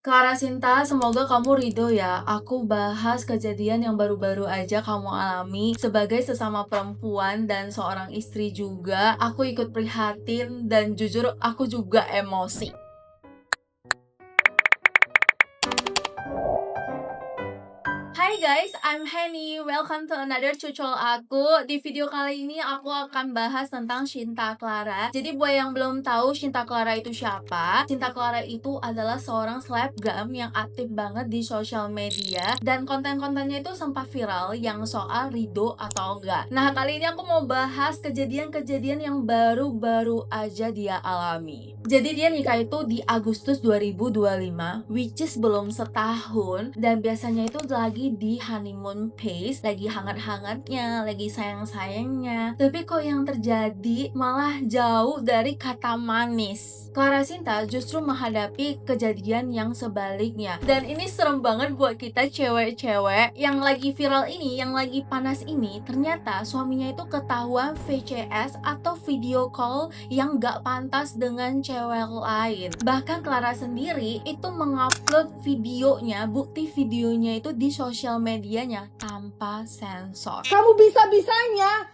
Clara Sinta, semoga kamu ridho ya. Aku bahas kejadian yang baru-baru aja kamu alami sebagai sesama perempuan dan seorang istri juga. Aku ikut prihatin dan jujur aku juga emosi. Hai guys, I'm Henny. Welcome to another tutorial aku. Di video kali ini aku akan bahas tentang Shinta Clara. Jadi buat yang belum tahu Shinta Clara itu siapa? Shinta Clara itu adalah seorang selebgram yang aktif banget di sosial media dan konten-kontennya itu sempat viral yang soal ridho atau enggak. Nah, kali ini aku mau bahas kejadian-kejadian yang baru-baru aja dia alami. Jadi dia nikah itu di Agustus 2025, which is belum setahun, dan biasanya itu lagi di honeymoon phase, lagi hangat-hangatnya, lagi sayang-sayangnya. Tapi kok yang terjadi malah jauh dari kata manis. Clara Sinta justru menghadapi kejadian yang sebaliknya. Dan ini serem banget buat kita cewek-cewek yang lagi viral ini, yang lagi panas ini. Ternyata suaminya itu ketahuan VCS atau video call yang gak pantas dengan cewek lain. Bahkan Clara sendiri itu mengupload videonya, bukti videonya itu di sosial medianya tanpa sensor. Kamu bisa-bisanya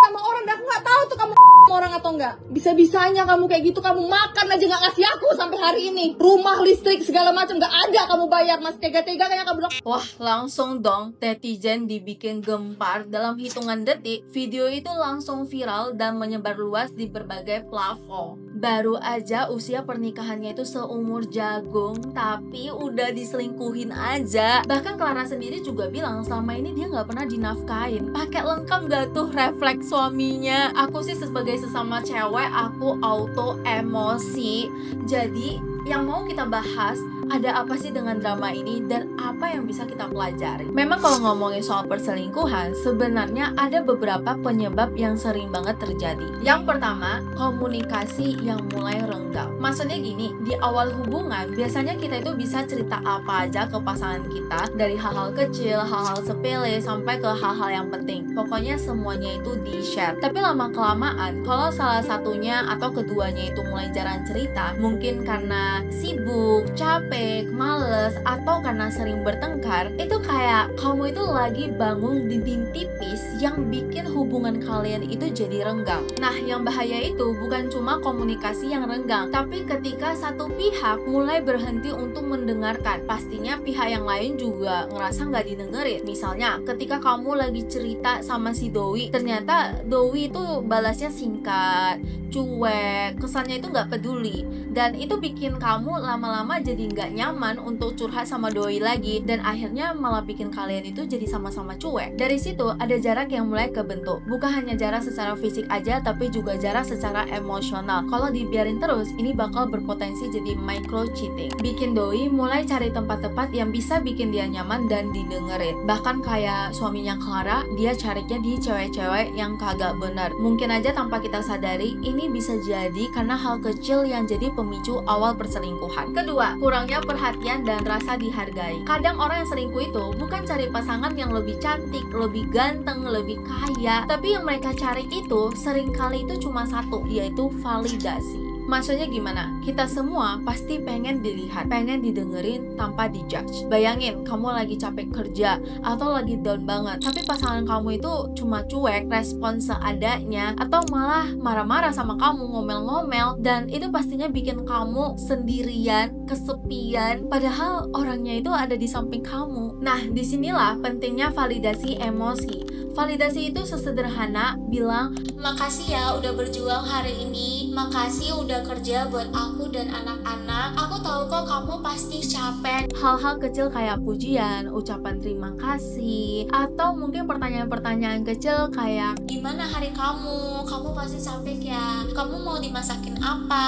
sama orang, dan aku nggak tahu tuh kamu orang atau enggak. Bisa-bisanya kamu kayak gitu, kamu makan aja nggak ngasih aku sampai hari ini. Rumah, listrik, segala macam nggak ada kamu bayar, mas. Tega-tega kayak kamu bilang. Wah, langsung dong netizen dibikin gempar. Dalam hitungan detik, video itu langsung viral dan menyebar luas di berbagai platform. Baru aja usia pernikahannya itu seumur jagung, tapi udah diselingkuhin aja. Bahkan Clara sendiri juga bilang selama ini dia nggak pernah dinafkain. Pakai lengkap gak tuh refleks suaminya? Aku sih sebagai sesama cewek, aku auto emosi. Jadi yang mau kita bahas, ada apa sih dengan drama ini dan apa yang bisa kita pelajari. Memang kalau ngomongin soal perselingkuhan, sebenarnya ada beberapa penyebab yang sering banget terjadi. Yang pertama, komunikasi yang mulai renggang. Maksudnya gini, di awal hubungan biasanya kita itu bisa cerita apa aja ke pasangan kita, dari hal-hal kecil, hal-hal sepele sampai ke hal-hal yang penting. Pokoknya semuanya itu di-share. Tapi lama-kelamaan, kalau salah satunya atau keduanya itu mulai jarang cerita, mungkin karena sibuk, capek, males, atau karena sering bertengkar, itu kayak kamu itu lagi bangun dinding tipis yang bikin hubungan kalian itu jadi renggang. Nah, yang bahaya itu bukan cuma komunikasi yang renggang, tapi ketika satu pihak mulai berhenti untuk mendengarkan, pastinya pihak yang lain juga ngerasa nggak didengerin. Misalnya, ketika kamu lagi cerita sama si Doi, ternyata Doi itu balasnya singkat, cuek, kesannya itu nggak peduli, dan itu bikin kamu lama-lama jadi nggak nyaman untuk curhat sama Doi lagi, dan akhirnya malah bikin kalian itu jadi sama-sama cuek. Dari situ ada jarak yang mulai kebentuk, bukan hanya jarak secara fisik aja, tapi juga jarak secara emosional. Kalau dibiarin terus, ini bakal berpotensi jadi micro cheating, bikin Doi mulai cari tempat-tempat yang bisa bikin dia nyaman dan didengerin. Bahkan kayak suaminya Clara, dia carinya di cewek-cewek yang kagak benar. Mungkin aja tanpa kita sadari, ini bisa jadi karena hal kecil yang jadi pemicu awal perselingkuhan. Kedua, kurangnya perhatian dan rasa dihargai. Kadang orang yang selingkuh itu bukan cari pasangan yang lebih cantik, lebih ganteng, lebih kaya, tapi yang mereka cari itu seringkali itu cuma satu, yaitu validasi. Maksudnya gimana? Kita semua pasti pengen dilihat, pengen didengerin tanpa dijudge. Bayangin, kamu lagi capek kerja atau lagi down banget, tapi pasangan kamu itu cuma cuek, respon seadanya, atau malah marah-marah sama kamu, ngomel-ngomel, dan itu pastinya bikin kamu sendirian, kesepian, padahal orangnya itu ada di samping kamu. Nah, disinilah pentingnya validasi emosi. Validasi itu sesederhana bilang, makasih ya udah berjuang hari ini, makasih udah kerja buat aku dan anak-anak, aku tahu kok kamu pasti capek. Hal-hal kecil kayak pujian, ucapan terima kasih, atau mungkin pertanyaan-pertanyaan kecil kayak, gimana hari kamu pasti capek ya, kamu mau dimasakin apa.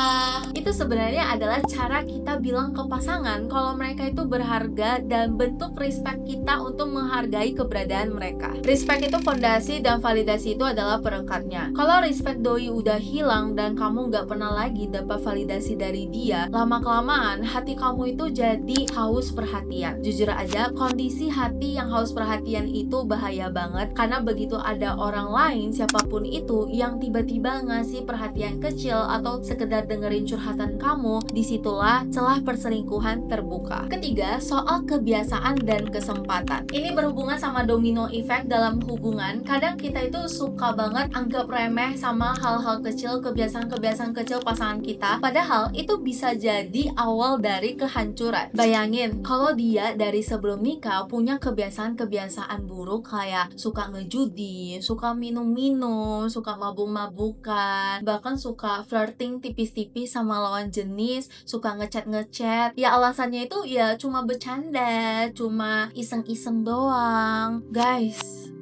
Itu sebenarnya adalah cara kita bilang ke pasangan kalau mereka itu berharga dan bentuk respect kita untuk menghargai keberadaan mereka. Respect itu fondasi dan validasi itu adalah perekatnya. Kalau respect doi udah hilang dan kamu nggak pernah lagi dapat validasi dari dia, lama-kelamaan hati kamu itu jadi haus perhatian. Jujur aja, kondisi hati yang haus perhatian itu bahaya banget, karena begitu ada orang lain siapapun itu yang tiba-tiba ngasih perhatian kecil atau sekedar dengerin curhatan kamu, disitulah celah perselingkuhan terbuka. Ketiga, soal kebiasaan dan kesempatan. Ini berhubungan sama domino effect dalam hubungan. Kadang kita itu suka banget anggap remeh sama hal-hal kecil, kebiasaan-kebiasaan kecil pasangan kita, padahal itu bisa jadi awal dari kehancuran. Bayangin kalau dia dari sebelum nikah punya kebiasaan-kebiasaan buruk kayak suka ngejudi, suka minum-minum, suka mabuk-mabukan, bahkan suka flirting tipis-tipis sama lawan jenis, suka ngechat-ngechat. Ya alasannya itu ya cuma bercanda, cuma iseng-iseng doang. Guys,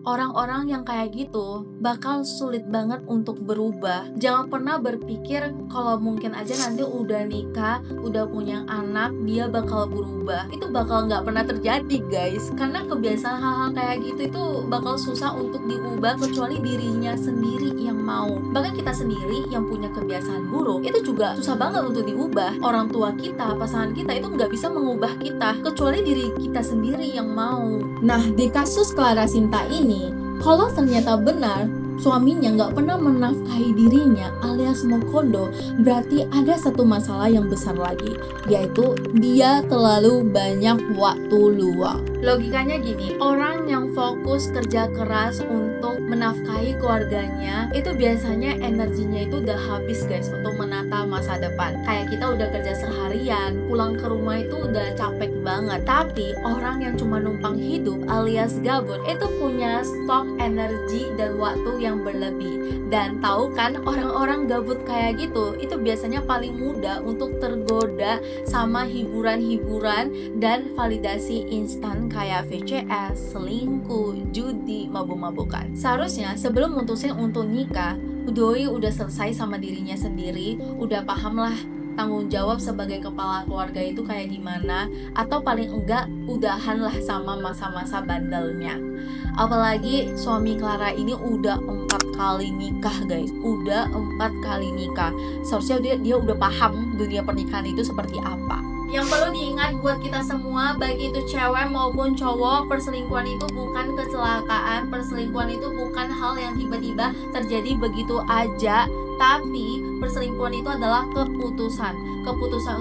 orang-orang yang kayak gitu bakal sulit banget untuk berubah. Jangan pernah berpikir kalau mungkin aja nanti udah nikah, udah punya anak, dia bakal berubah. Itu bakal nggak pernah terjadi, guys. Karena kebiasaan hal-hal kayak gitu itu bakal susah untuk diubah kecuali dirinya sendiri yang mau. Bahkan kita sendiri yang punya kebiasaan buruk itu juga susah banget untuk diubah. Orang tua kita, pasangan kita itu nggak bisa mengubah kita kecuali diri kita sendiri yang mau. Nah, di kasus Clara Sinta ini, kalau ternyata benar suaminya nggak pernah menafkahi dirinya alias mengkondo, berarti ada satu masalah yang besar lagi, yaitu dia terlalu banyak waktu luang. Logikanya gini, orang yang fokus kerja keras untuk menafkahi keluarganya itu biasanya energinya itu udah habis, guys, untuk menata masa depan. Kayak kita udah kerja seharian, pulang ke rumah itu udah capek banget. Tapi orang yang cuma numpang hidup alias gabut itu punya stok energi dan waktu yang berlebih. Dan tahu kan, orang-orang gabut kayak gitu itu biasanya paling mudah untuk tergoda sama hiburan-hiburan dan validasi instan kayak VCS, selingkuh, judi, mabuk-mabukan. Seharusnya sebelum mutusin untuk nikah, doi udah selesai sama dirinya sendiri, udah paham lah tanggung jawab sebagai kepala keluarga itu kayak gimana, atau paling enggak udahan lah sama masa-masa bandelnya. Apalagi suami Clara ini udah 4 kali nikah, guys, udah 4 kali nikah. Seharusnya dia udah paham dunia pernikahan itu seperti apa. Yang perlu diingat buat kita semua, baik itu cewek maupun cowok, perselingkuhan itu bukan kecelakaan, perselingkuhan itu bukan hal yang tiba-tiba terjadi begitu aja, tapi perselingkuhan itu adalah keputusan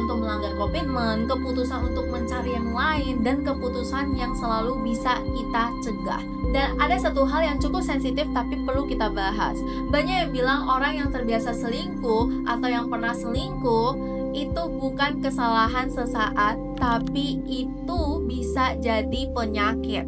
untuk melanggar komitmen, keputusan untuk mencari yang lain, dan keputusan yang selalu bisa kita cegah. Dan ada satu hal yang cukup sensitif tapi perlu kita bahas. Banyak yang bilang orang yang terbiasa selingkuh atau yang pernah selingkuh itu bukan kesalahan sesaat, tapi itu bisa jadi penyakit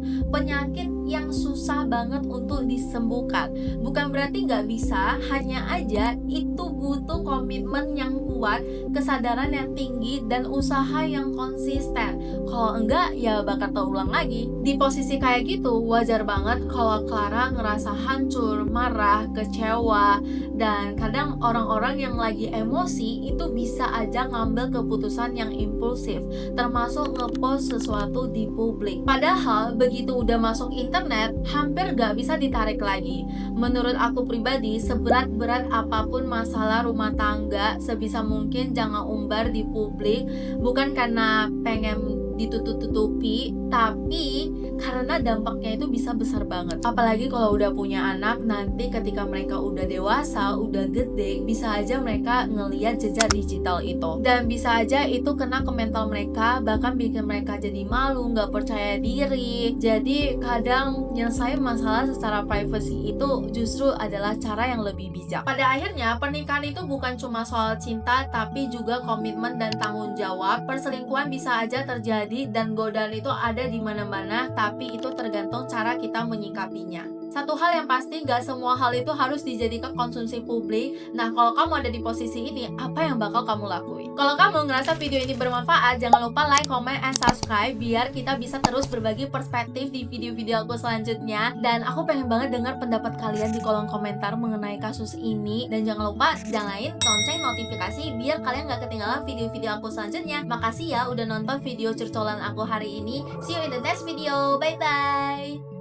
yang susah banget untuk disembuhkan. Bukan berarti nggak bisa, hanya aja itu butuh komitmen yang kuat, kesadaran yang tinggi, dan usaha yang konsisten. Kalau enggak, ya bakal terulang lagi. Di posisi kayak gitu, wajar banget kalau Clara ngerasa hancur, marah, kecewa, dan kadang orang-orang yang lagi emosi itu bisa aja ngambil keputusan yang impulsif, termasuk ngepost sesuatu di publik. Padahal begitu udah masuk internet, hampir gak bisa ditarik lagi. Menurut aku pribadi, seberat-berat apapun masalah rumah tangga, sebisa mungkin jangan umbar di publik. Bukan karena pengen ditutup-tutupi, tapi karena dampaknya itu bisa besar banget. Apalagi kalau udah punya anak, nanti ketika mereka udah dewasa, udah gede, bisa aja mereka ngeliat jejak digital itu, dan bisa aja itu kena ke mental mereka, bahkan bikin mereka jadi malu, gak percaya diri. Jadi kadang nyelesain masalah secara privacy itu justru adalah cara yang lebih bijak. Pada akhirnya, pernikahan itu bukan cuma soal cinta, tapi juga komitmen dan tanggung jawab. Perselingkuhan bisa aja terjadi dan godaan itu ada di mana-mana, tapi itu tergantung cara kita menyikapinya. Satu hal yang pasti, gak semua hal itu harus dijadikan konsumsi publik. Nah, kalau kamu ada di posisi ini, apa yang bakal kamu lakuin? Kalau kamu ngerasa video ini bermanfaat, jangan lupa like, comment, and subscribe biar kita bisa terus berbagi perspektif di video-video aku selanjutnya. Dan aku pengen banget dengar pendapat kalian di kolom komentar mengenai kasus ini. Dan jangan lupa nyalain lonceng notifikasi biar kalian gak ketinggalan video-video aku selanjutnya. Makasih ya udah nonton video curcolan aku hari ini. See you in the next video. Bye-bye!